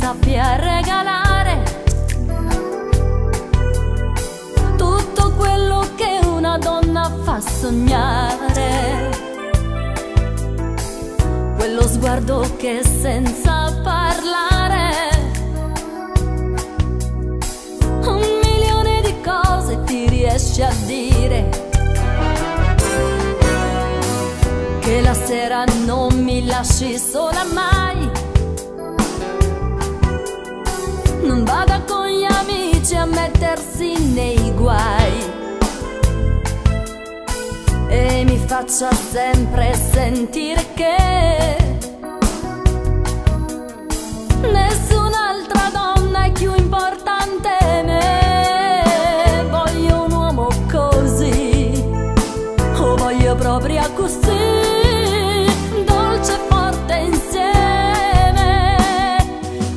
sappia regalare tutto quello che una donna fa sognare. Quello sguardo che senza parlare un milione di cose ti riesce a dire. Che la sera non mi lasci sola mai, non vada con gli amici a mettersi nei guai e mi faccia sempre sentire che nessun'altra donna è più importante di me. Voglio un uomo così, o voglio proprio così, dolce e forte insieme.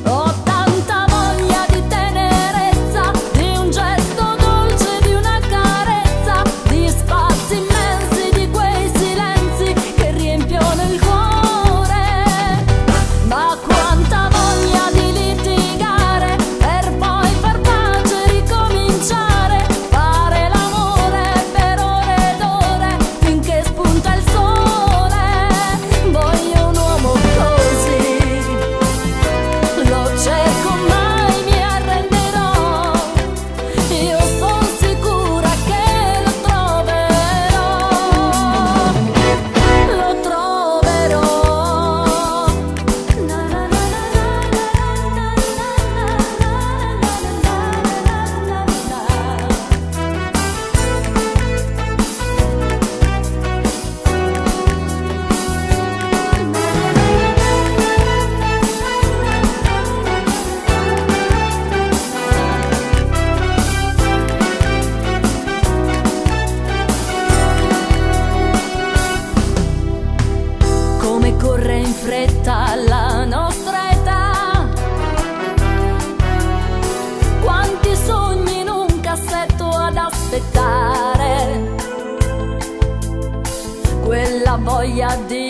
Ho tanta voglia di tenerezza, di un gesto dolce, di una carezza, di spazi immensi, di quei silenzi che riempiono il cuore. Ma quanta voglia di litigare per poi far pace e ricominciare, fare l'amore per ore ed ore finché spunta il sole. Voglio un uomo così, lo cerco mai mi arrenderò, io sono sicura che lo troverò, lo troverò. Come corre in fretta la nostra età, quanti sogni in un cassetto ad aspettare, quella voglia di